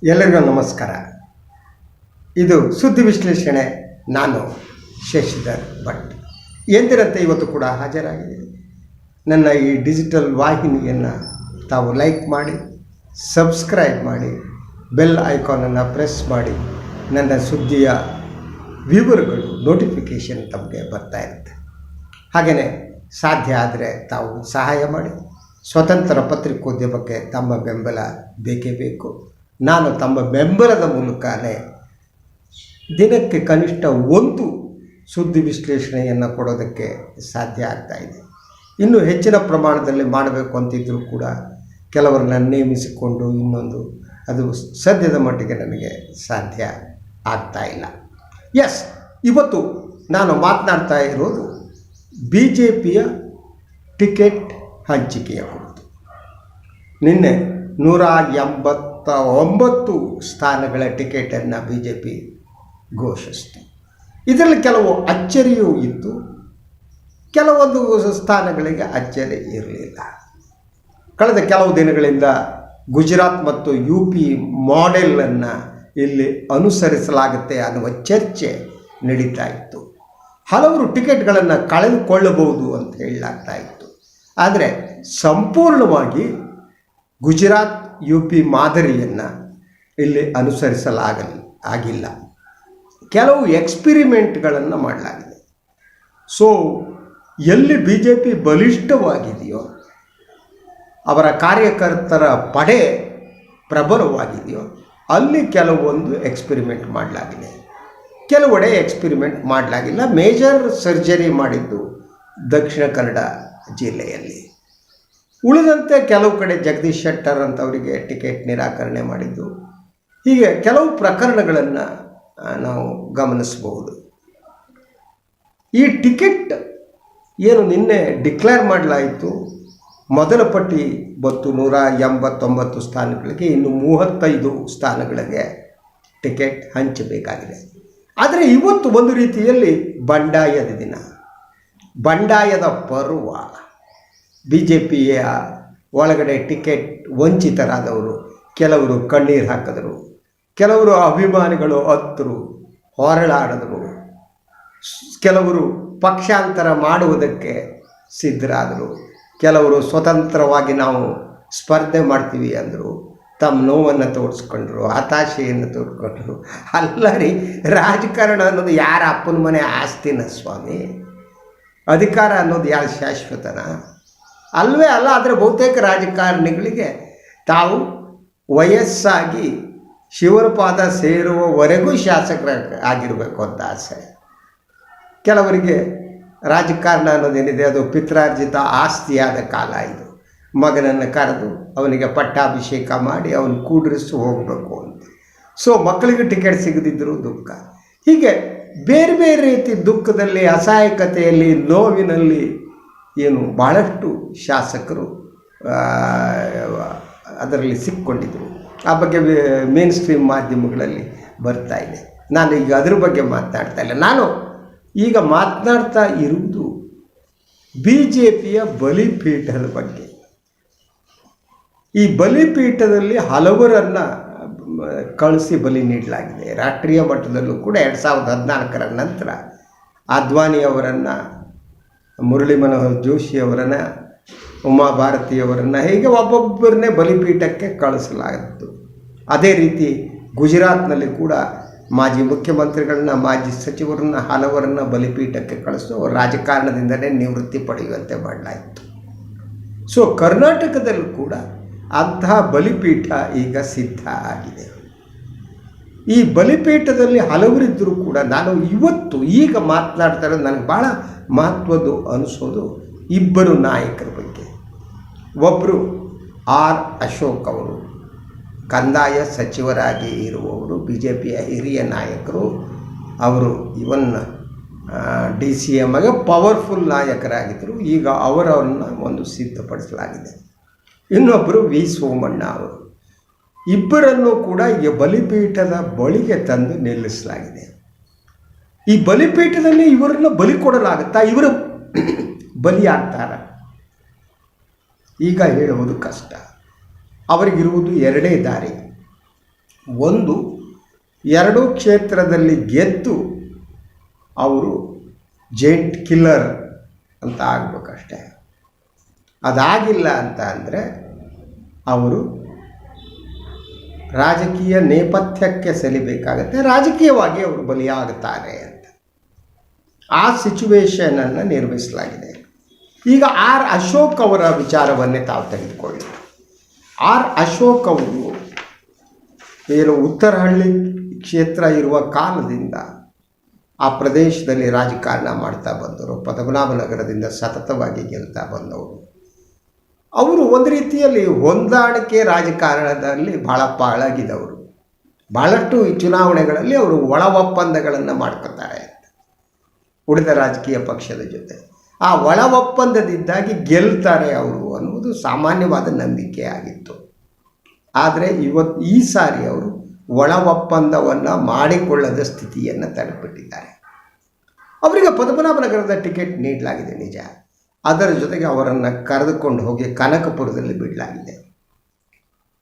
ಎಲ್ಲರಿಗೂ ನಮಸ್ಕಾರ. ಇದು ಸುದ್ದಿ ವಿಶ್ಲೇಷಣೆ. ನಾನು ಶಶಿಧರ್ ಭಟ್. ಎಂದಿರಂತೆ ಇವತ್ತು ಕೂಡ ಹಾಜರಾಗಿದೆ. ನನ್ನ ಈ ಡಿಜಿಟಲ್ ವಾಹಿನಿಯನ್ನು ತಾವು ಲೈಕ್ ಮಾಡಿ, ಸಬ್ಸ್ಕ್ರೈಬ್ ಮಾಡಿ, ಬೆಲ್ ಐಕಾನನ್ನು ಪ್ರೆಸ್ ಮಾಡಿ. ನನ್ನ ಸುದ್ದಿಯ ವಿವರಗಳು ನೋಟಿಫಿಕೇಷನ್ ತಮಗೆ ಬರ್ತಾ ಇರುತ್ತೆ. ಹಾಗೆಯೇ ಸಾಧ್ಯ ಆದರೆ ತಾವು ಸಹಾಯ ಮಾಡಿ. ಸ್ವತಂತ್ರ ಪತ್ರಿಕೋದ್ಯಮಕ್ಕೆ ತಮ್ಮ ಬೆಂಬಲ ಬೇಕೇ ಬೇಕು. ನಾನು ತಮ್ಮ ಬೆಂಬಲದ ಮೂಲಕನೇ ದಿನಕ್ಕೆ ಕನಿಷ್ಠ ಒಂದು ಸುದ್ದಿ ವಿಶ್ಲೇಷಣೆಯನ್ನು ಕೊಡೋದಕ್ಕೆ ಸಾಧ್ಯ ಆಗ್ತಾಯಿದೆ. ಇನ್ನೂ ಹೆಚ್ಚಿನ ಪ್ರಮಾಣದಲ್ಲಿ ಮಾಡಬೇಕು ಅಂತಿದ್ದರೂ ಕೂಡ ಕೆಲವರನ್ನ ನೇಮಿಸಿಕೊಂಡು ಇನ್ನೊಂದು ಅದು ಸದ್ಯದ ಮಟ್ಟಿಗೆ ನನಗೆ ಸಾಧ್ಯ ಆಗ್ತಾ ಇಲ್ಲ. ಇವತ್ತು ನಾನು ಮಾತನಾಡ್ತಾ ಇರೋದು BJPಯ ಟಿಕೆಟ್ ಹಂಚಿಕೆಯ ಕುರಿತು. ನಿನ್ನೆ 189 ಸ್ಥಾನಗಳ ಟಿಕೆಟನ್ನು BJP ಘೋಷಿಸಿತು. ಇದರಲ್ಲಿ ಕೆಲವು ಅಚ್ಚರಿಯೂ ಇತ್ತು, ಕೆಲವೊಂದು ಸ್ಥಾನಗಳಿಗೆ ಅಚ್ಚರಿ ಇರಲಿಲ್ಲ. ಕಳೆದ ಕೆಲವು ದಿನಗಳಿಂದ ಗುಜರಾತ್ ಮತ್ತು UP ಮಾಡೆಲನ್ನು ಇಲ್ಲಿ ಅನುಸರಿಸಲಾಗುತ್ತೆ ಅನ್ನುವ ಚರ್ಚೆ ನಡೀತಾ ಇತ್ತು. ಹಲವರು ಟಿಕೆಟ್ಗಳನ್ನು ಕಳೆದುಕೊಳ್ಳಬಹುದು ಅಂತ ಹೇಳಲಾಗ್ತಾ ಇತ್ತು. ಆದರೆ ಸಂಪೂರ್ಣವಾಗಿ ಗುಜರಾತ್ UP ಮಾದರಿಯನ್ನು ಇಲ್ಲಿ ಆಗಿಲ್ಲ. ಕೆಲವು ಎಕ್ಸ್ಪಿರಿಮೆಂಟ್ಗಳನ್ನು ಮಾಡಲಾಗಿದೆ. ಎಲ್ಲಿ BJP ಬಲಿಷ್ಠವಾಗಿದೆಯೋ, ಅವರ ಕಾರ್ಯಕರ್ತರ ಪಡೆ ಪ್ರಬಲವಾಗಿದೆಯೋ ಅಲ್ಲಿ ಕೆಲವೊಂದು ಎಕ್ಸ್ಪಿರಿಮೆಂಟ್ ಮಾಡಲಾಗಿದೆ, ಕೆಲವೆಡೆ ಎಕ್ಸ್ಪಿರಿಮೆಂಟ್ ಮಾಡಲಾಗಿಲ್ಲ. ಮೇಜರ್ ಸರ್ಜರಿ ಮಾಡಿದ್ದು ದಕ್ಷಿಣ ಕನ್ನಡ ಜಿಲ್ಲೆಯಲ್ಲಿ. ಉಳಿದಂತೆ ಕೆಲವು ಕಡೆ ಜಗದೀಶ್ ಶೆಟ್ಟರ್ ಅಂತವರಿಗೆ ಟಿಕೆಟ್ ನಿರಾಕರಣೆ ಮಾಡಿದ್ದು. ಹೀಗೆ ಕೆಲವು ಪ್ರಕರಣಗಳನ್ನು ನಾವು ಗಮನಿಸಬಹುದು. ಈ ಟಿಕೆಟ್ ಏನು ನಿನ್ನೆ ಡಿಕ್ಲೇರ್ ಮಾಡಲಾಯಿತು, ಮೊದಲ ಪಟ್ಟಿ ಬತ್ತು 189 ಸ್ಥಾನಗಳಿಗೆ, ಇನ್ನು 35 ಸ್ಥಾನಗಳಿಗೆ ಟಿಕೆಟ್ ಹಂಚಬೇಕಾಗಿದೆ. ಆದರೆ ಇವತ್ತು ಒಂದು ರೀತಿಯಲ್ಲಿ ಬಂಡಾಯದ ದಿನ, ಬಂಡಾಯದ ಪರ್ವ. BJPಯ ಒಳಗಡೆ ಟಿಕೆಟ್ ವಂಚಿತರಾದವರು ಕೆಲವರು ಕಣ್ಣೀರು ಹಾಕಿದರು, ಕೆಲವರು ಅಭಿಮಾನಿಗಳು ಅತ್ತರು, ಹೊರಳಾಡಿದರು, ಕೆಲವರು ಪಕ್ಷಾಂತರ ಮಾಡುವುದಕ್ಕೆ ಸಿದ್ಧರಾದರು, ಕೆಲವರು ಸ್ವತಂತ್ರವಾಗಿ ನಾವು ಸ್ಪರ್ಧೆ ಮಾಡ್ತೀವಿ ಅಂದರು, ತಮ್ಮ ನೋವನ್ನು ತೋರಿಸ್ಕೊಂಡ್ರು, ಹತಾಶೆಯನ್ನು ತೋರಿಸ್ಕೊಂಡ್ರು. ಅಲ್ಲ ರೀ, ರಾಜಕಾರಣ ಅನ್ನೋದು ಯಾರ ಅಪ್ಪನ ಮನೆ ಆಸ್ತಿನ ಸ್ವಾಮಿ? ಅಧಿಕಾರ ಅನ್ನೋದು ಯಾರು ಶಾಶ್ವತನ? ಅಲ್ವೇ ಅಲ್ಲ. ಆದರೆ ಬಹುತೇಕ ರಾಜಕಾರಣಿಗಳಿಗೆ ತಾವು ವಯಸ್ಸಾಗಿ ಶಿವನ ಪಾದ ಸೇರುವವರೆಗೂ ಶಾಸಕರ ಆಗಿರಬೇಕು ಅಂತ ಆಸೆ. ಕೆಲವರಿಗೆ ರಾಜಕಾರಣ ಅನ್ನೋದೇನಿದೆ ಅದು ಪಿತ್ರಾರ್ಜಿತ ಆಸ್ತಿಯಾದ ಕಾಲ. ಇದು ಮಗನನ್ನು ಕರೆದು ಅವನಿಗೆ ಪಟ್ಟಾಭಿಷೇಕ ಮಾಡಿ ಅವನು ಕೂಡಿರಿಸಿ ಹೋಗಬೇಕು ಅಂತ. ಮಕ್ಕಳಿಗೆ ಟಿಕೆಟ್ ಸಿಗದಿದ್ದರೂ ದುಃಖ. ಹೀಗೆ ಬೇರೆ ಬೇರೆ ರೀತಿ ದುಃಖದಲ್ಲಿ, ಅಸಹಾಯಕತೆಯಲ್ಲಿ, ನೋವಿನಲ್ಲಿ ಏನು ಭಾಳಷ್ಟು ಶಾಸಕರು ಅದರಲ್ಲಿ ಸಿಕ್ಕೊಂಡಿದ್ದರು. ಆ ಬಗ್ಗೆ ಮೇನ್ ಸ್ಟ್ರೀಮ್ ಮಾಧ್ಯಮಗಳಲ್ಲಿ ಬರ್ತಾ ಇದೆ. ನಾನು ಈಗ ಅದ್ರ ಬಗ್ಗೆ ಮಾತನಾಡ್ತಾ ಇಲ್ಲ. ನಾನು ಈಗ ಮಾತನಾಡ್ತಾ ಇರುವುದು BJPಯ ಬಲಿಪೀಠದ ಬಗ್ಗೆ. ಈ ಬಲಿಪೀಠದಲ್ಲಿ ಹಲವರನ್ನು ಕಳಿಸಿ ಬಲಿ ನೀಡಲಾಗಿದೆ. ರಾಷ್ಟ್ರೀಯ ಮಟ್ಟದಲ್ಲೂ ಕೂಡ 2014ರ ನಂತರ ಅದ್ವಾನಿಯವರನ್ನು, ಮುರಳಿ ಮನೋಹರ್ ಜೋಶಿಯವರನ್ನು, ಉಮಾಭಾರತಿಯವರನ್ನು, ಹೀಗೆ ಒಬ್ಬೊಬ್ಬರನ್ನೇ ಬಲಿಪೀಠಕ್ಕೆ ಕಳಿಸಲಾಗಿತ್ತು. ಅದೇ ರೀತಿ ಗುಜರಾತ್ನಲ್ಲಿ ಕೂಡ ಮಾಜಿ ಮುಖ್ಯಮಂತ್ರಿಗಳನ್ನ, ಮಾಜಿ ಸಚಿವರನ್ನ, ಹಲವರನ್ನು ಬಲಿಪೀಠಕ್ಕೆ ಕಳಿಸು ರಾಜಕಾರಣದಿಂದಲೇ ನಿವೃತ್ತಿ ಪಡೆಯುವಂತೆ ಮಾಡಲಾಯಿತು. ಕರ್ನಾಟಕದಲ್ಲೂ ಕೂಡ ಅಂತಹ ಬಲಿಪೀಠ ಈಗ ಸಿದ್ಧ ಆಗಿದೆ. ಈ ಬಲಿಪೀಠದಲ್ಲಿ ಹಲವರಿದ್ದರೂ ಕೂಡ ನಾನು ಈಗ ಮಾತನಾಡ್ತಾ ಇರೋದು ನನಗೆ ಭಾಳ ಮಹತ್ವದ್ದು ಅನಿಸೋದು ಇಬ್ಬರು ನಾಯಕರ ಬಗ್ಗೆ. ಒಬ್ಬರು ಆರ್ ಅಶೋಕ್ ಅವರು, ಕಂದಾಯ ಸಚಿವರಾಗಿ ಇರುವವರು, BJPಯ ಹಿರಿಯ ನಾಯಕರು. ಅವರು ಇವನ್ DCM ಆಗಿ ಪವರ್ಫುಲ್ ನಾಯಕರಾಗಿದ್ದರು. ಈಗ ಅವರನ್ನು ಒಂದು ಸಿದ್ಧಪಡಿಸಲಾಗಿದೆ. ಇನ್ನೊಬ್ಬರು V ಸೋಮಣ್ಣ ಅವರು. ಇಬ್ಬರನ್ನು ಕೂಡ ಈಗ ಬಲಿಪೀಠದ ಬಳಿಗೆ ತಂದು ನಿಲ್ಲಿಸಲಾಗಿದೆ. ಈ ಬಲಿಪೀಠದಲ್ಲಿ ಇವರನ್ನು ಬಲಿ ಕೊಡಲಾಗುತ್ತಾ? ಇವರು ಬಲಿಯಾಗ್ತಾರ? ಈಗ ಹೇಳುವುದು ಕಷ್ಟ. ಅವರಿಗಿರುವುದು ಎರಡೇ ದಾರಿ. ಒಂದು ಎರಡೂ ಕ್ಷೇತ್ರದಲ್ಲಿ ಗೆದ್ದು ಅವರು ಜೈಂಟ್ ಕಿಲ್ಲರ್ ಅಂತ ಆಗಬೇಕಷ್ಟೆ. ಅದಾಗಿಲ್ಲ ಅಂತ ಅಂದರೆ ಅವರು ರಾಜಕೀಯ ನೇಪಥ್ಯಕ್ಕೆ ಸೆಲಿಬೇಕಾಗತ್ತೆ, ರಾಜಕೀಯವಾಗಿ ಅವರು ಬಲಿಯಾಗುತ್ತಾರೆ ಅಂತ. ಆ ಸಿಚುವೇಶನನ್ನು ನಿರ್ಮಿಸಲಾಗಿದೆ. ಈಗ ಆರ್ ಅಶೋಕ್ ಅವರ ವಿಚಾರವನ್ನೇ ತಾವು ತೆಗೆದುಕೊಳ್ಳಿ. ಆರ್ ಅಶೋಕ್ ಅವರು ಏನು ಉತ್ತರಹಳ್ಳಿ ಕ್ಷೇತ್ರ ಇರುವ ಕಾಲದಿಂದ ಆ ಪ್ರದೇಶದಲ್ಲಿ ರಾಜಕಾರಣ ಮಾಡ್ತಾ ಬಂದವರು, ಪದ್ಮನಾಭನಗರದಿಂದ ಸತತವಾಗಿ ಗೆಲ್ತಾ ಬಂದವರು. ಅವರು ಒಂದು ರೀತಿಯಲ್ಲಿ ಹೊಂದಾಣಿಕೆ ರಾಜಕಾರಣದಲ್ಲಿ ಭಾಳ ಪಳಗಿದವರು. ಭಾಳಷ್ಟು ಈ ಚುನಾವಣೆಗಳಲ್ಲಿ ಅವರು ಒಳ ಒಪ್ಪಂದಗಳನ್ನು ಮಾಡ್ಕೊತಾರೆ ಉಳಿದ ರಾಜಕೀಯ ಪಕ್ಷದ ಜೊತೆ. ಆ ಒಳ ಒಪ್ಪಂದದಿಂದಾಗಿ ಗೆಲ್ತಾರೆ ಅವರು ಅನ್ನುವುದು ಸಾಮಾನ್ಯವಾದ ನಂಬಿಕೆ ಆಗಿತ್ತು. ಆದರೆ ಈ ಸಾರಿ ಅವರು ಒಳ ಒಪ್ಪಂದವನ್ನು ಮಾಡಿಕೊಳ್ಳದ ಸ್ಥಿತಿಯನ್ನು ತಲುಪಿಟ್ಟಿದ್ದಾರೆ. ಅವರಿಗೆ ಪದ್ಮನಾಭನಗರದ ಟಿಕೆಟ್ ನೀಡಲಾಗಿದೆ ನಿಜ, ಅದರ ಜೊತೆಗೆ ಅವರನ್ನು ಕರೆದುಕೊಂಡು ಹೋಗಿ ಕನಕಪುರದಲ್ಲಿ ಬಿಡಲಾಗಿದೆ.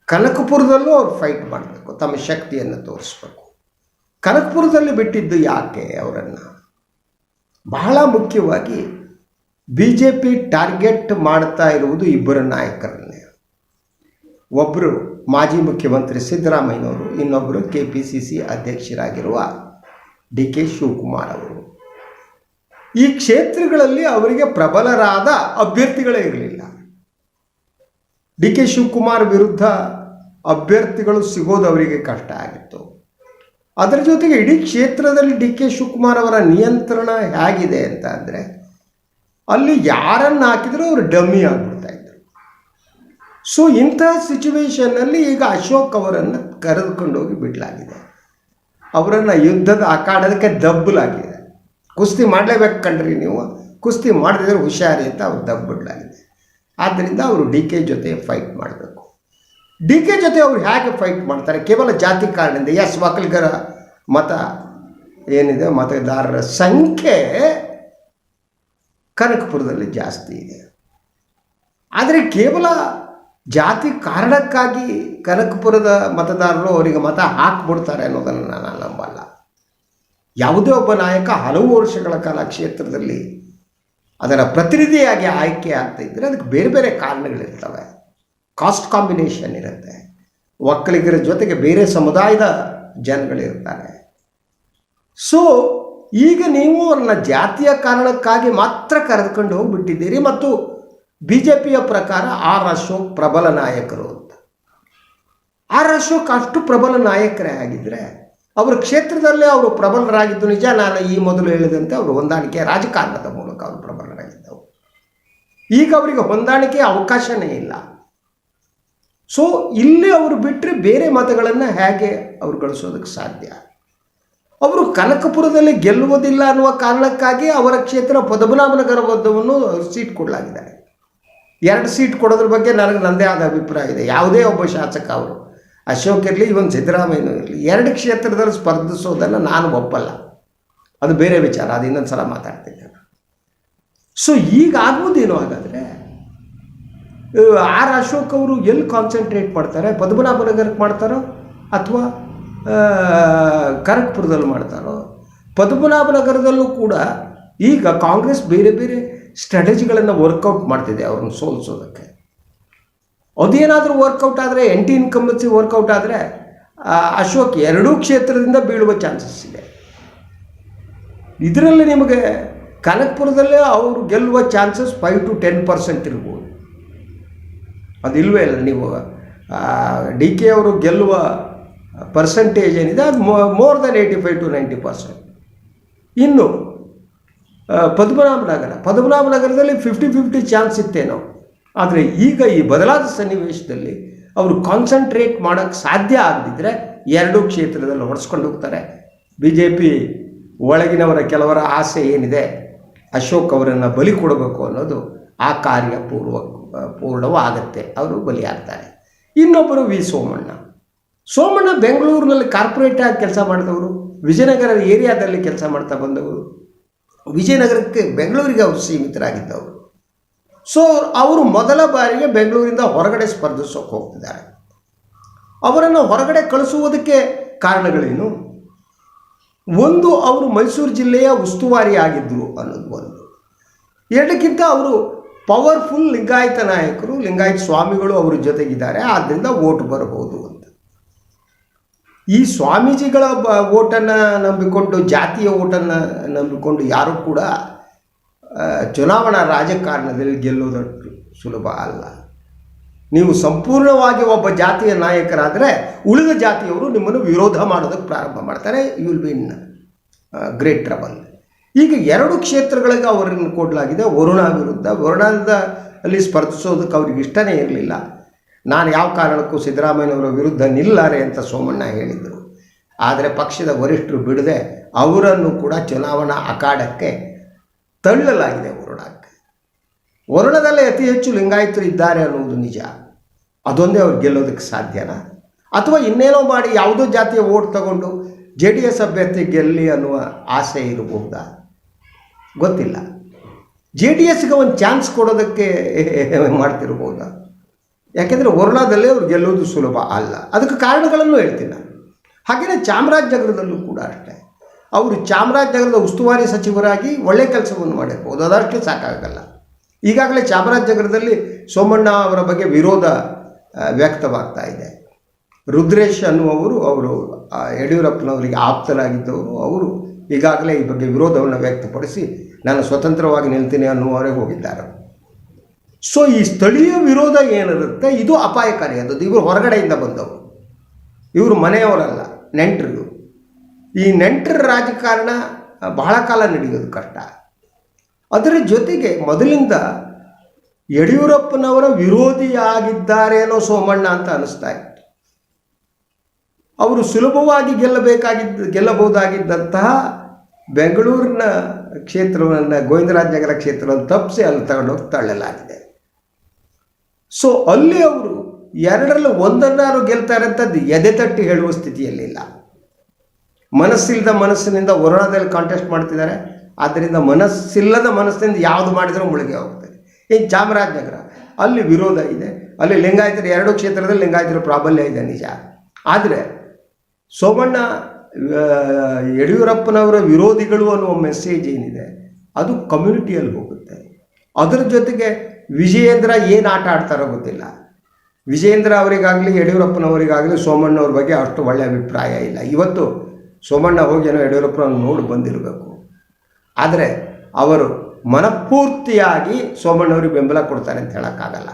ಕನಕಪುರದಲ್ಲೂ ಅವ್ರು ಫೈಟ್ ಮಾಡಬೇಕು, ತಮ್ಮ ಶಕ್ತಿಯನ್ನು ತೋರಿಸ್ಬೇಕು. ಕನಕಪುರದಲ್ಲಿ ಬಿಟ್ಟಿದ್ದು ಯಾಕೆ ಅವರನ್ನು? ಬಹಳ ಮುಖ್ಯವಾಗಿ BJP ಟಾರ್ಗೆಟ್ ಮಾಡ್ತಾ ಇರುವುದು ಇಬ್ಬರು ನಾಯಕರನ್ನೇ. ಒಬ್ಬರು ಮಾಜಿ ಮುಖ್ಯಮಂತ್ರಿ ಸಿದ್ದರಾಮಯ್ಯನವರು, ಇನ್ನೊಬ್ಬರು KPCC ಅಧ್ಯಕ್ಷರಾಗಿರುವ DK ಶಿವಕುಮಾರ್ ಅವರು. ಈ ಕ್ಷೇತ್ರಗಳಲ್ಲಿ ಅವರಿಗೆ ಪ್ರಬಲರಾದ ಅಭ್ಯರ್ಥಿಗಳೇ ಇರಲಿಲ್ಲ. DK ಶಿವಕುಮಾರ್ ವಿರುದ್ಧ ಅಭ್ಯರ್ಥಿಗಳು ಸಿಗೋದು ಅವರಿಗೆ ಕಷ್ಟ ಆಗಿತ್ತು. ಅದರ ಜೊತೆಗೆ ಇಡೀ ಕ್ಷೇತ್ರದಲ್ಲಿ DK ಶಿವಕುಮಾರ್ ಅವರ ನಿಯಂತ್ರಣ ಹೇಗಿದೆ ಅಂತ ಅಂದರೆ, ಅಲ್ಲಿ ಯಾರನ್ನು ಹಾಕಿದರೂ ಅವರು ಡಮ್ಮಿ ಆಗಿಬಿಡ್ತಾಯಿದ್ರು. ಸೊ ಇಂತಹ ಸಿಚುವೇಷನ್ನಲ್ಲಿ ಈಗ ಅಶೋಕ್ ಅವರನ್ನು ಕರೆದುಕೊಂಡು ಹೋಗಿ ಬಿಡಲಾಗಿದೆ. ಅವರನ್ನು ಯುದ್ಧದ ಅಖಾಡಕ್ಕೆ ದಬ್ಬಲಾಗಿದೆ. ಕುಸ್ತಿ ಮಾಡಲೇಬೇಕು ಕಣ್ರಿ ನೀವು, ಕುಸ್ತಿ ಮಾಡದಿದ್ರೆ ಹುಷಾರಿ ಅಂತ ಅವ್ರು ದಬ್ಬಿಡಲಾಗಿದೆ. ಆದ್ದರಿಂದ ಅವರು DK ಜೊತೆ ಫೈಟ್ ಮಾಡಬೇಕು. DK ಜೊತೆ ಅವ್ರು ಹೇಗೆ ಫೈಟ್ ಮಾಡ್ತಾರೆ? ಕೇವಲ ಜಾತಿ ಕಾರಣದಿಂದ. ಎಸ್, ಒಕ್ಕಲಿಗರ ಮತ ಏನಿದೆ, ಮತದಾರರ ಸಂಖ್ಯೆ ಕನಕಪುರದಲ್ಲಿ ಜಾಸ್ತಿ ಇದೆ. ಆದರೆ ಕೇವಲ ಜಾತಿ ಕಾರಣಕ್ಕಾಗಿ ಕನಕಪುರದ ಮತದಾರರು ಅವರಿಗೆ ಮತ ಹಾಕ್ಬಿಡ್ತಾರೆ ಅನ್ನೋದನ್ನು ನಾನು ನಂಬಲ್ಲ. ಯಾವುದೇ ಒಬ್ಬ ನಾಯಕ ಹಲವು ವರ್ಷಗಳ ಕಾಲ ಕ್ಷೇತ್ರದಲ್ಲಿ ಅದರ ಪ್ರತಿನಿಧಿಯಾಗಿ ಆಯ್ಕೆ ಆಗ್ತಾ ಇದ್ದರೆ ಅದಕ್ಕೆ ಬೇರೆ ಬೇರೆ ಕಾರಣಗಳಿರ್ತವೆ. ಕಾಸ್ಟ್ ಕಾಂಬಿನೇಷನ್ ಇರುತ್ತೆ, ಒಕ್ಕಲಿಗರ ಜೊತೆಗೆ ಬೇರೆ ಸಮುದಾಯದ ಜನಗಳಿರ್ತಾರೆ. ಸೊ ಈಗ ನೀವು ಅವ್ರನ್ನ ಜಾತಿಯ ಕಾರಣಕ್ಕಾಗಿ ಮಾತ್ರ ಕರೆದುಕೊಂಡು ಹೋಗಿಬಿಟ್ಟಿದ್ದೀರಿ. ಮತ್ತು BJPಯ ಪ್ರಕಾರ ಆರ್ ಅಶೋಕ್ ಪ್ರಬಲ ನಾಯಕರು ಅಂತ. ಆರ್ ಅಶೋಕ್ ಅಷ್ಟು ಪ್ರಬಲ ನಾಯಕರೇ ಆಗಿದ್ದರೆ ಅವರ ಕ್ಷೇತ್ರದಲ್ಲೇ ಅವರು ಪ್ರಬಲರಾಗಿದ್ದು ನಿಜ. ನಾನು ಈ ಮೊದಲು ಹೇಳಿದಂತೆ ಅವರು ಹೊಂದಾಣಿಕೆ ರಾಜಕಾರಣದ ಮೂಲಕ ಅವರು ಪ್ರಬಲರಾಗಿದ್ದವು. ಈಗ ಅವರಿಗೆ ಹೊಂದಾಣಿಕೆ ಅವಕಾಶನೇ ಇಲ್ಲ. ಸೊ ಇಲ್ಲಿ ಅವರು ಬಿಟ್ಟರೆ ಬೇರೆ ಮತಗಳನ್ನು ಹೇಗೆ ಅವರು ಗಳಿಸೋದಕ್ಕೆ ಸಾಧ್ಯ? ಅವರು ಕನಕಪುರದಲ್ಲಿ ಗೆಲ್ಲುವುದಿಲ್ಲ ಅನ್ನುವ ಕಾರಣಕ್ಕಾಗಿ ಅವರ ಕ್ಷೇತ್ರ ಪದ್ಮನಾಭನಗರವನ್ನು ಸೀಟ್ ಕೊಡಲಾಗಿದ್ದಾರೆ. 2 ಸೀಟ್ ಕೊಡೋದ್ರ ಬಗ್ಗೆ ನನಗೆ ನನ್ನದೇ ಆದ ಅಭಿಪ್ರಾಯ ಇದೆ. ಯಾವುದೇ ಒಬ್ಬ ಶಾಸಕ, ಅವರು ಅಶೋಕ್ ಇರಲಿ, ಇವನ್ ಸಿದ್ದರಾಮಯ್ಯನೂ ಇರಲಿ, 2 ಕ್ಷೇತ್ರದಲ್ಲಿ ಸ್ಪರ್ಧಿಸೋದನ್ನು ನಾನು ಒಪ್ಪಲ್ಲ. ಅದು ಬೇರೆ ವಿಚಾರ, ಅದು ಇನ್ನೊಂದು ಸಲ ಮಾತಾಡ್ತೀನಿ ನಾನು. ಸೊ ಈಗ ಆಗುವುದೇನು ಹಾಗಾದರೆ? ಆರ್ ಅಶೋಕ್ ಅವರು ಎಲ್ಲಿ ಕಾನ್ಸಂಟ್ರೇಟ್ ಮಾಡ್ತಾರೆ? ಪದ್ಮನಾಭನಗರಕ್ಕೆ ಮಾಡ್ತಾರೋ ಅಥವಾ ಕನಕಪುರದಲ್ಲಿ ಮಾಡ್ತಾರೋ? ಪದ್ಮನಾಭನಗರದಲ್ಲೂ ಕೂಡ ಈಗ ಕಾಂಗ್ರೆಸ್ ಬೇರೆ ಬೇರೆ ಸ್ಟ್ರಾಟಜಿಗಳನ್ನು ವರ್ಕೌಟ್ ಮಾಡ್ತಿದೆ ಅವ್ರನ್ನ ಸೋಲಿಸೋದಕ್ಕೆ. ಅದೇನಾದರೂ ವರ್ಕೌಟ್ ಆದರೆ, NT ಇನ್ಕಂಬನ್ಸಿ ವರ್ಕೌಟ್ ಆದರೆ ಅಶೋಕ್ 2 ಕ್ಷೇತ್ರದಿಂದ ಬೀಳುವ ಚಾನ್ಸಸ್ ಇದೆ. ಇದರಲ್ಲಿ ನಿಮಗೆ ಕನಕಪುರದಲ್ಲೇ ಅವರು ಗೆಲ್ಲುವ ಚಾನ್ಸಸ್ 5 to 10% ಇರ್ಬೋದು. ಅದಿಲ್ವೇ ಇಲ್ಲ. ನೀವು DK ಅವರು ಗೆಲ್ಲುವ ಪರ್ಸೆಂಟೇಜ್ ಏನಿದೆ ಅದು ಮೋರ್ ದೆನ್ 85 to 90%. ಇನ್ನು ಪದ್ಮನಾಭನಗರದಲ್ಲಿ 50-50 ಚಾನ್ಸ್ ಇತ್ತೇನೋ. ಆದರೆ ಈಗ ಈ ಬದಲಾದ ಸನ್ನಿವೇಶದಲ್ಲಿ ಅವರು ಕಾನ್ಸಂಟ್ರೇಟ್ ಮಾಡೋಕ್ಕೆ ಸಾಧ್ಯ ಆಗದಿದ್ದರೆ 2 ಕ್ಷೇತ್ರದಲ್ಲಿ ಹೊಡೆಸ್ಕೊಂಡು ಹೋಗ್ತಾರೆ. BJP ಒಳಗಿನವರ ಕೆಲವರ ಆಸೆ ಏನಿದೆ, ಅಶೋಕ್ ಅವರನ್ನು ಬಲಿ ಕೊಡಬೇಕು ಅನ್ನೋದು, ಆ ಕಾರ್ಯ ಪೂರ್ಣವಾಗುತ್ತೆ. ಅವರು ಬಲಿಯಾಗ್ತಾರೆ. ಇನ್ನೊಬ್ಬರು ವಿ ಸೋಮಣ್ಣ ಬೆಂಗಳೂರಿನಲ್ಲಿ ಕಾರ್ಪೊರೇಟಾಗಿ ಕೆಲಸ ಮಾಡಿದವರು, ವಿಜಯನಗರ ಏರಿಯಾದಲ್ಲಿ ಕೆಲಸ ಮಾಡ್ತಾ ಬಂದವರು, ವಿಜಯನಗರಕ್ಕೆ ಬೆಂಗಳೂರಿಗೆ ಅವರು ಸೀಮಿತರಾಗಿದ್ದವರು. ಸೊ ಅವರು ಮೊದಲ ಬಾರಿಗೆ ಬೆಂಗಳೂರಿಂದ ಹೊರಗಡೆ ಸ್ಪರ್ಧಿಸೋಕೆ ಹೋಗ್ತಿದ್ದಾರೆ. ಅವರನ್ನು ಹೊರಗಡೆ ಕಳಿಸುವುದಕ್ಕೆ ಕಾರಣಗಳೇನು? ಒಂದು, ಅವರು ಮೈಸೂರು ಜಿಲ್ಲೆಯ ಉಸ್ತುವಾರಿ ಆಗಿದ್ದರು ಅನ್ನೋದು ಒಂದು. ಎರಡಕ್ಕಿಂತ ಅವರು ಪವರ್ಫುಲ್ ಲಿಂಗಾಯತ ನಾಯಕರು, ಲಿಂಗಾಯತ ಸ್ವಾಮಿಗಳು ಅವರ ಜೊತೆಗಿದ್ದಾರೆ, ಆದ್ದರಿಂದ ಓಟ್ ಬರಬಹುದು ಅಂತ. ಈ ಸ್ವಾಮೀಜಿಗಳ ಓಟನ್ನು ನಂಬಿಕೊಂಡು, ಜಾತಿಯ ಓಟನ್ನು ನಂಬಿಕೊಂಡು ಯಾರೂ ಕೂಡ ಚುನಾವಣಾ ರಾಜಕಾರಣದಲ್ಲಿ ಗೆಲ್ಲೋದಷ್ಟು ಸುಲಭ ಅಲ್ಲ. ನೀವು ಸಂಪೂರ್ಣವಾಗಿ ಒಬ್ಬ ಜಾತಿಯ ನಾಯಕರಾದರೆ ಉಳಿದ ಜಾತಿಯವರು ನಿಮ್ಮನ್ನು ವಿರೋಧ ಮಾಡೋದಕ್ಕೆ ಪ್ರಾರಂಭ ಮಾಡ್ತಾರೆ. You will be in great trouble. ಈಗ 2 ಕ್ಷೇತ್ರಗಳಿಗೆ ಅವರನ್ನು ಕೊಡಲಾಗಿದೆ. ವರುಣಾ ವಿರುದ್ಧ. ವರುಣಾದಲ್ಲಿ ಸ್ಪರ್ಧಿಸೋದಕ್ಕೆ ಅವ್ರಿಗೆ ಇಷ್ಟನೇ ಇರಲಿಲ್ಲ. ನಾನು ಯಾವ ಕಾರಣಕ್ಕೂ ಸಿದ್ದರಾಮಯ್ಯನವರ ವಿರುದ್ಧ ನಿಲ್ಲಾರೆ ಅಂತ ಸೋಮಣ್ಣ ಹೇಳಿದರು. ಆದರೆ ಪಕ್ಷದ ವರಿಷ್ಠರು ಬಿಡದೆ ಅವರನ್ನು ಕೂಡ ಚುನಾವಣಾ ಅಖಾಡಕ್ಕೆ ತಳ್ಳಲಾಗಿದೆ. ವರುಣದಲ್ಲೇ ಅತಿ ಹೆಚ್ಚು ಲಿಂಗಾಯತರು ಇದ್ದಾರೆ ಅನ್ನುವುದು ನಿಜ. ಅದೊಂದೇ ಅವ್ರು ಗೆಲ್ಲೋದಕ್ಕೆ ಸಾಧ್ಯನಾ? ಅಥವಾ ಇನ್ನೇನೋ ಮಾಡಿ ಯಾವುದೋ ಜಾತಿಯ ಓಟ್ ತಗೊಂಡು JDS ಅಭ್ಯರ್ಥಿ ಗೆಲ್ಲಿ ಅನ್ನುವ ಆಸೆ ಇರಬಹುದಾ? ಗೊತ್ತಿಲ್ಲ. JDSಗೆ ಒಂದು ಚಾನ್ಸ್ ಕೊಡೋದಕ್ಕೆ ಮಾಡ್ತಿರ್ಬೋದಾ? ಯಾಕೆಂದರೆ ವರುಣಾದಲ್ಲೇ ಅವ್ರು ಗೆಲ್ಲೋದು ಸುಲಭ ಅಲ್ಲ. ಅದಕ್ಕೆ ಕಾರಣಗಳನ್ನು ಹೇಳ್ತೀನಿ ನಾನು. ಹಾಗೆಯೇ ಚಾಮರಾಜನಗರದಲ್ಲೂ ಕೂಡ ಅಷ್ಟೇ. ಅವರು ಚಾಮರಾಜನಗರದ ಉಸ್ತುವಾರಿ ಸಚಿವರಾಗಿ ಒಳ್ಳೆಯ ಕೆಲಸವನ್ನು ಮಾಡಿರ್ಬೋದು, ಅದಷ್ಟೇ ಸಾಕಾಗಲ್ಲ. ಈಗಾಗಲೇ ಚಾಮರಾಜನಗರದಲ್ಲಿ ಸೋಮಣ್ಣ ಅವರ ಬಗ್ಗೆ ವಿರೋಧ ವ್ಯಕ್ತವಾಗ್ತಾ ಇದೆ. ರುದ್ರೇಶ್ ಅನ್ನುವರು, ಅವರು ಯಡಿಯೂರಪ್ಪನವರಿಗೆ ಆಪ್ತರಾಗಿದ್ದವರು, ಅವರು ಈಗಾಗಲೇ ಈ ಬಗ್ಗೆ ವಿರೋಧವನ್ನು ವ್ಯಕ್ತಪಡಿಸಿ ನಾನು ಸ್ವತಂತ್ರವಾಗಿ ನಿಲ್ತೀನಿ ಅನ್ನುವವರೆಗೆ ಹೋಗಿದ್ದಾರೆ. ಸೊ ಈ ಸ್ಥಳೀಯ ವಿರೋಧ ಏನಿರುತ್ತೆ ಇದು ಅಪಾಯಕಾರಿಯಾದದ್ದು. ಇವರು ಹೊರಗಡೆಯಿಂದ ಬಂದವರು, ಇವರು ಮನೆಯವರಲ್ಲ, ನೆಂಟರು. ಈ ನೆಂಟರ ರಾಜಕಾರಣ ಬಹಳ ಕಾಲ ನಡೆಯೋದು ಕಷ್ಟ. ಅದರ ಜೊತೆಗೆ ಮೊದಲಿಂದ ಯಡಿಯೂರಪ್ಪನವರ ವಿರೋಧಿಯಾಗಿದ್ದಾರೆ ಅನ್ನೋ ಸೋಮಣ್ಣ ಅಂತ ಅನ್ನಿಸ್ತಾ ಇತ್ತು. ಅವರು ಸುಲಭವಾಗಿ ಗೆಲ್ಲಬಹುದಾಗಿದ್ದಂತಹ ಬೆಂಗಳೂರಿನ ಕ್ಷೇತ್ರವನ್ನು, ಗೋವಿಂದರಾಜನಗರ ಕ್ಷೇತ್ರವನ್ನು ತಪ್ಪಿಸಿ ಅಲ್ಲಿ ತಗೊಂಡೋಗಿ ತಳ್ಳಲಾಗಿದೆ. ಸೊ ಅಲ್ಲಿ ಅವರು 2ರಲ್ಲಿ 1 ಗೆಲ್ತಾರೆ ಅಂತದ್ದು ಎದೆ ತಟ್ಟಿ ಹೇಳುವ ಸ್ಥಿತಿಯಲ್ಲಿಲ್ಲ. ಮನಸ್ಸಿಲ್ಲದ ಮನಸ್ಸಿನಿಂದ ವರುಣಾದಲ್ಲಿ ಕಾಂಟೆಸ್ಟ್ ಮಾಡ್ತಿದ್ದಾರೆ. ಆದ್ದರಿಂದ ಮನಸ್ಸಿಲ್ಲದ ಮನಸ್ಸಿನಿಂದ ಯಾವುದು ಮಾಡಿದರೂ ಮುಳುಗಿ ಹೋಗ್ತದೆ. ಇನ್ನು ಚಾಮರಾಜನಗರ, ಅಲ್ಲಿ ವಿರೋಧ ಇದೆ. ಅಲ್ಲಿ ಲಿಂಗಾಯತರು 2 ಕ್ಷೇತ್ರದಲ್ಲಿ ಲಿಂಗಾಯತರ ಪ್ರಾಬಲ್ಯ ಇದೆ ನಿಜ. ಆದರೆ ಸೋಮಣ್ಣ ಯಡಿಯೂರಪ್ಪನವರ ವಿರೋಧಿಗಳು ಅನ್ನುವ ಮೆಸೇಜ್ ಏನಿದೆ ಅದು ಕಮ್ಯುನಿಟಿಯಲ್ಲಿ ಹೋಗುತ್ತೆ. ಅದರ ಜೊತೆಗೆ ವಿಜಯೇಂದ್ರ ಏನು ಆಟ ಆಡ್ತಾರೋ ಗೊತ್ತಿಲ್ಲ. ವಿಜಯೇಂದ್ರ ಅವರಿಗಾಗಲಿ ಯಡಿಯೂರಪ್ಪನವರಿಗಾಗಲಿ ಸೋಮಣ್ಣವ್ರ ಬಗ್ಗೆ ಅಷ್ಟು ಒಳ್ಳೆಯ ಅಭಿಪ್ರಾಯ ಇಲ್ಲ. ಇವತ್ತು ಸೋಮಣ್ಣ ಹೋಗಿ ಏನೋ ಯಡಿಯೂರಪ್ಪನವ್ರು ನೋಡಿ ಬಂದಿರಬೇಕು. ಆದರೆ ಅವರು ಮನಪೂರ್ತಿಯಾಗಿ ಸೋಮಣ್ಣವ್ರಿಗೆ ಬೆಂಬಲ ಕೊಡ್ತಾರೆ ಅಂತ ಹೇಳೋಕ್ಕಾಗಲ್ಲ.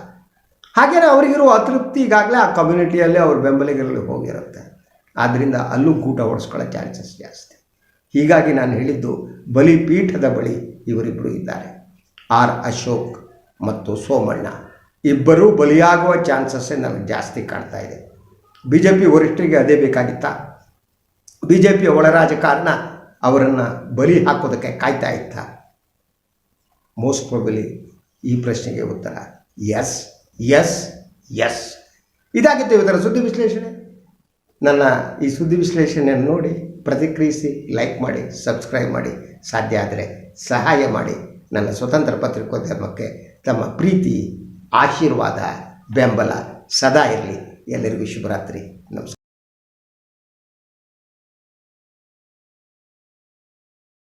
ಹಾಗೆಯೇ ಅವರಿಗಿರುವ ಅತೃಪ್ತಿ ಈಗಾಗಲೇ ಆ ಕಮ್ಯುನಿಟಿಯಲ್ಲಿ ಅವ್ರ ಬೆಂಬಲಿಗರಲ್ಲಿ ಹೋಗಿರುತ್ತೆ. ಆದ್ದರಿಂದ ಅಲ್ಲೂ ಗೂಟ ಹೊಡೆಸ್ಕೊಳ್ಳೋ ಚಾನ್ಸಸ್ ಜಾಸ್ತಿ. ಹೀಗಾಗಿ ನಾನು ಹೇಳಿದ್ದು, ಬಲಿಪೀಠದ ಬಳಿ ಇವರಿಬ್ಬರು ಇದ್ದಾರೆ. ಆರ್ ಅಶೋಕ್ ಮತ್ತು ಸೋಮಣ್ಣ ಇಬ್ಬರೂ ಬಲಿಯಾಗುವ ಚಾನ್ಸಸ್ಸೇ ನನಗೆ ಜಾಸ್ತಿ ಕಾಣ್ತಾ ಇದೆ. BJP ವರಿಷ್ಠರಿಗೆ ಅದೇ ಬೇಕಾಗಿತ್ತಾ? BJPಯ ಒಳ ರಾಜಕಾರಣ ಅವರನ್ನು ಬಲಿ ಹಾಕೋದಕ್ಕೆ ಕಾಯ್ತಾ ಇತ್ತ? ಮೋಸ್ಟ್ ಪ್ರಾಬಲಿ ಈ ಪ್ರಶ್ನೆಗೆ ಉತ್ತರ ಎಸ್, ಎಸ್, ಎಸ್. ಇದಾಗಿತ್ತು ಇವತ್ತರ ಸುದ್ದಿ ವಿಶ್ಲೇಷಣೆ. ನನ್ನ ಈ ಸುದ್ದಿ ವಿಶ್ಲೇಷಣೆಯನ್ನು ನೋಡಿ ಪ್ರತಿಕ್ರಿಯಿಸಿ, ಲೈಕ್ ಮಾಡಿ, ಸಬ್ಸ್ಕ್ರೈಬ್ ಮಾಡಿ, ಸಾಧ್ಯ ಆದರೆ ಸಹಾಯ ಮಾಡಿ. ನನ್ನ ಸ್ವತಂತ್ರ ಪತ್ರಿಕೋದ್ಯಮಕ್ಕೆ ತಮ್ಮ ಪ್ರೀತಿ, ಆಶೀರ್ವಾದ, ಬೆಂಬಲ ಸದಾ ಇರಲಿ. ಎಲ್ಲರಿಗೂ ಶುಭರಾತ್ರಿ.